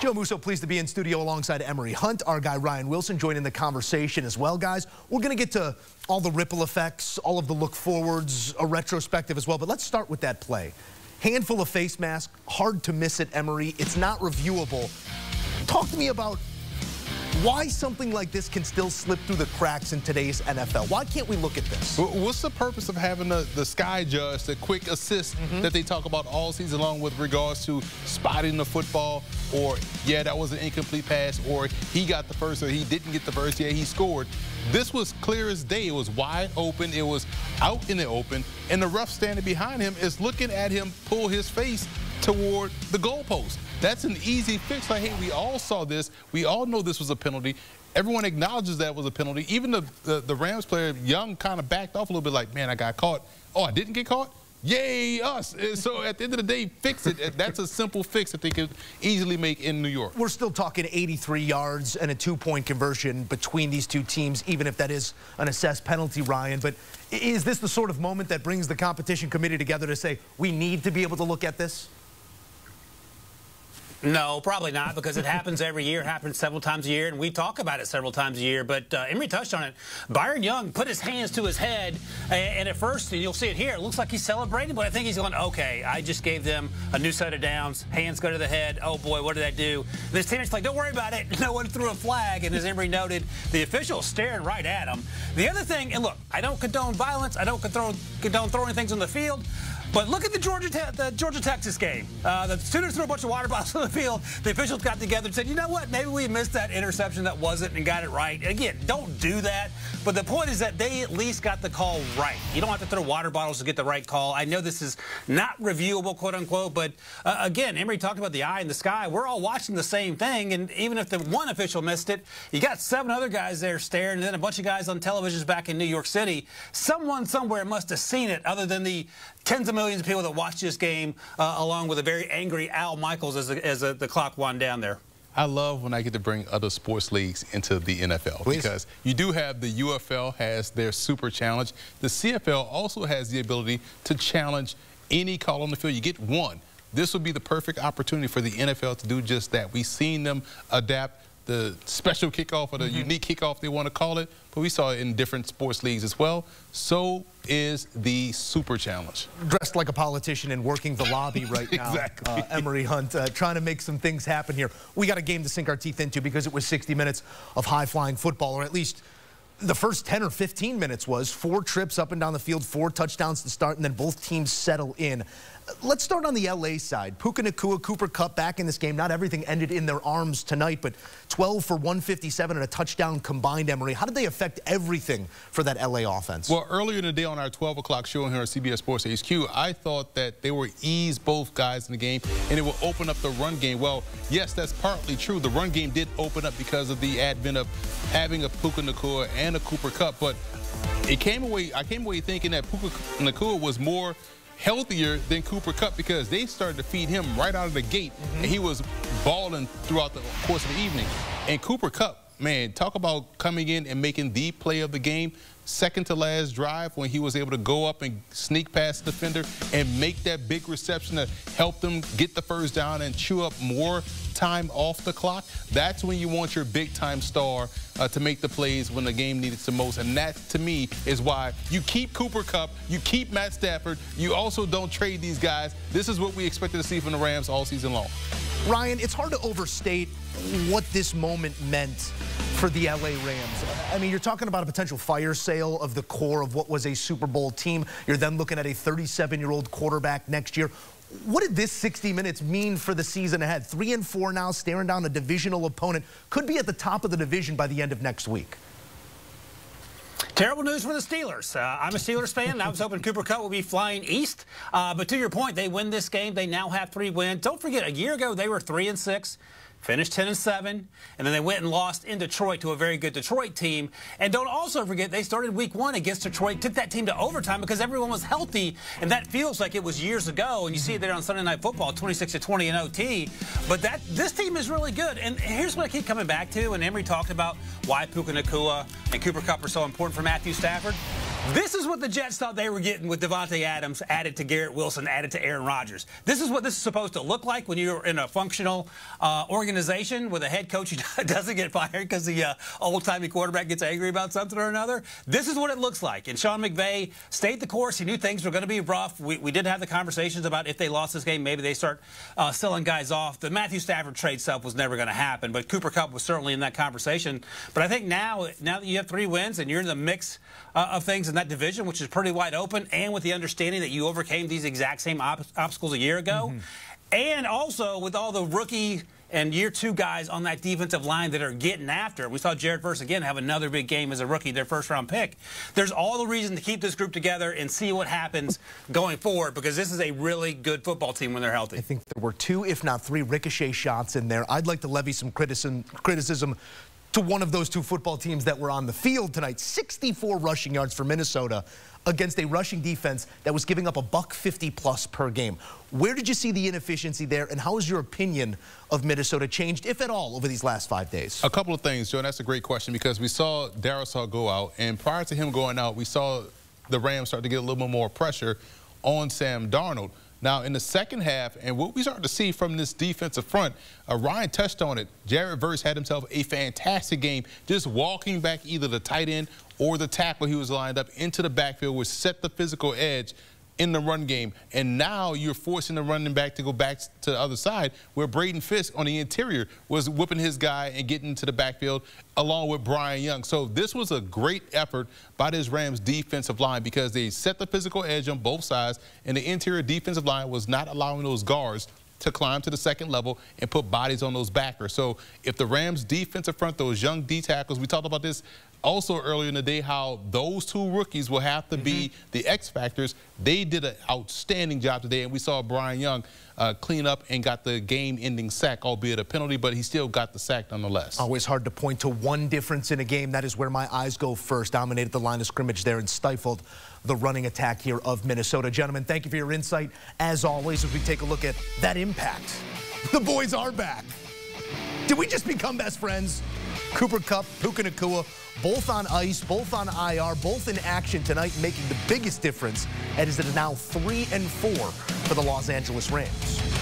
Joe Musso, pleased to be in studio alongside Emory Hunt. Our guy Ryan Wilson joining the conversation as well, guys. We're going to get to all the ripple effects, all of the look forwards, a retrospective as well. But let's start with that play. Handful of face masks, hard to miss at Emory. It's not reviewable. Talk to me about why something like this can still slip through the cracks in today's NFL. Why can't we look at this? What's the purpose of having the sky judge, the quick assist that they talk about all season long with regards to spotting the football, or, yeah, that was an incomplete pass, or he got the first, or he didn't get the first, yeah, he scored. This was clear as day. It was wide open. It was out in the open, and the ref standing behind him is looking at him pull his face toward the goalpost. That's an easy fix. Like, hey, we all saw this. We all know this was a penalty. Everyone acknowledges that was a penalty. Even the Rams player, Young, kind of backed off a little bit like, man, I got caught. Oh, I didn't get caught? Yay, us. And so at the end of the day, fix it. That's a simple fix that they could easily make in New York. We're still talking 83 yards and a 2-point conversion between these two teams, even if that is an assessed penalty, Ryan. But is this the sort of moment that brings the competition committee together to say, we need to be able to look at this? No, probably not, because it happens every year. It happens several times a year, and we talk about it several times a year. But Emory touched on it. Byron Young put his hands to his head, and at first, and you'll see it here, it looks like he's celebrating, but I think he's going, okay, I just gave them a new set of downs. Hands go to the head. Oh, boy, what did I do? And his teammate's like, don't worry about it. No one threw a flag, and as Emory noted, the official's staring right at him. The other thing, and look, I don't condone violence. I don't condone throwing things on the field. But look at the Georgia-Texas game. The students threw a bunch of water bottles on the field. The officials got together and said, you know what, maybe we missed that interception that wasn't and got it right. And again, don't do that. But the point is that they at least got the call right. You don't have to throw water bottles to get the right call. I know this is not reviewable, quote unquote, but again, Emory talked about the eye in the sky. We're all watching the same thing, and even if the one official missed it, you got 7 other guys there staring, and then a bunch of guys on televisions back in New York City. Someone somewhere must have seen it, other than the tens of millions of people that watch this game, along with a very angry Al Michaels as the clock wound down there. I love when I get to bring other sports leagues into the NFL. Please. Because you do have the UFL has their super challenge. The CFL also has the ability to challenge any call on the field. You get one. This would be the perfect opportunity for the NFL to do just that. We've seen them adapt the special kickoff or the unique kickoff they want to call it, but we saw it in different sports leagues as well. So is the Super Challenge. Dressed like a politician and working the lobby right now. Exactly. Emory Hunt trying to make some things happen here. We got a game to sink our teeth into because it was 60 minutes of high-flying football, or at least the first 10 or 15 minutes was 4 trips up and down the field, 4 touchdowns to start, and then both teams settle in. Let's start on the LA side. Puka Nacua, Cooper Kupp back in this game. Not everything ended in their arms tonight, but 12 for 157 and a touchdown combined, Emory. How did they affect everything for that LA offense? Well, earlier in the day on our 12 o'clock show here on CBS Sports HQ, I thought that they would ease both guys in the game and it will open up the run game. Well, yes, that's partly true. The run game did open up because of the advent of having a Puka Nacua and a Cooper Kupp, but I came away thinking that Puka Nacua was more healthier than Cooper Kupp because they started to feed him right out of the gate, and he was balling throughout the course of the evening. And Cooper Kupp, man, talk about coming in and making the play of the game. Second to last drive when he was able to go up and sneak past the defender and make that big reception to help them get the first down and chew up more time off the clock. That's when you want your big-time star to make the plays when the game needed the most. And that, to me, is why you keep Cooper Kupp, you keep Matt Stafford, you also don't trade these guys. This is what we expected to see from the Rams all season long. Ryan, it's hard to overstate what this moment meant for the LA Rams. I mean, you're talking about a potential fire sale of the core of what was a Super Bowl team. You're then looking at a 37-year-old quarterback next year. What did this 60 minutes mean for the season ahead? 3-4 now, staring down a divisional opponent. Could be at the top of the division by the end of next week. Terrible news for the Steelers. I'm a Steelers fan, and I was hoping Cooper Kupp would be flying east. But to your point, they win this game. They now have 3 wins. Don't forget, a year ago, they were 3-6. Finished 10-7, and then they went and lost in Detroit to a very good Detroit team. And don't also forget, they started week 1 against Detroit, took that team to overtime because everyone was healthy, and that feels like it was years ago. And you see it there on Sunday Night Football, 26-20 in OT. But this team is really good. And here's what I keep coming back to, and Emory talked about why Puka Nacua and Cooper Kupp are so important for Matthew Stafford. This is what the Jets thought they were getting with Davante Adams added to Garrett Wilson, added to Aaron Rodgers. This is what this is supposed to look like when you're in a functional organization with a head coach who doesn't get fired because the old-timey quarterback gets angry about something or another. This is what it looks like. And Sean McVay stayed the course. He knew things were going to be rough. We did have the conversations about if they lost this game, maybe they start selling guys off. The Matthew Stafford trade stuff was never going to happen, but Cooper Kupp was certainly in that conversation. But I think now that you have 3 wins and you're in the mix of things in that division, which is pretty wide open, and with the understanding that you overcame these exact same obstacles a year ago, and also with all the rookie and year 2 guys on that defensive line that are getting after. We saw Jared Verse again have another big game as a rookie, their first-round pick. There's all the reason to keep this group together and see what happens going forward, because this is a really good football team when they're healthy. I think there were 2, if not 3, ricochet shots in there. I'd like to levy some criticism to one of those 2 football teams that were on the field tonight. 64 rushing yards for Minnesota against a rushing defense that was giving up $150+ per game. Where did you see the inefficiency there, and how has your opinion of Minnesota changed, if at all, over these last 5 days? A couple of things, Joe, and that's a great question, because we saw Darisaw go out, and prior to him going out, we saw the Rams start to get a little bit more pressure on Sam Darnold. Now, in the second half, and what we started to see from this defensive front, Ryan touched on it. Jared Verse had himself a fantastic game, just walking back either the tight end or the tackle he was lined up into the backfield, which set the physical edge in the run game. And now you're forcing the running back to go back to the other side, where Braden Fisk on the interior was whipping his guy and getting into the backfield along with Brian Young. So this was a great effort by this Rams defensive line, because they set the physical edge on both sides, and the interior defensive line was not allowing those guards to climb to the second level and put bodies on those backers. So if the Rams defensive front, those young D tackles, we talked about this also earlier in the day, how those 2 rookies will have to be the X factors. They did an outstanding job today, and we saw Brian Young clean up and got the game-ending sack, albeit a penalty, but he still got the sack nonetheless. Always hard to point to one difference in a game. That is where my eyes go first. Dominated the line of scrimmage there and stifled the running attack here of Minnesota. Gentlemen, thank you for your insight, as always, as we take a look at that impact. The boys are back. Did we just become best friends? Cooper Kupp, Puka Nacua, both on ice, both on IR, both in action tonight, making the biggest difference, and is it now 3-4 for the Los Angeles Rams.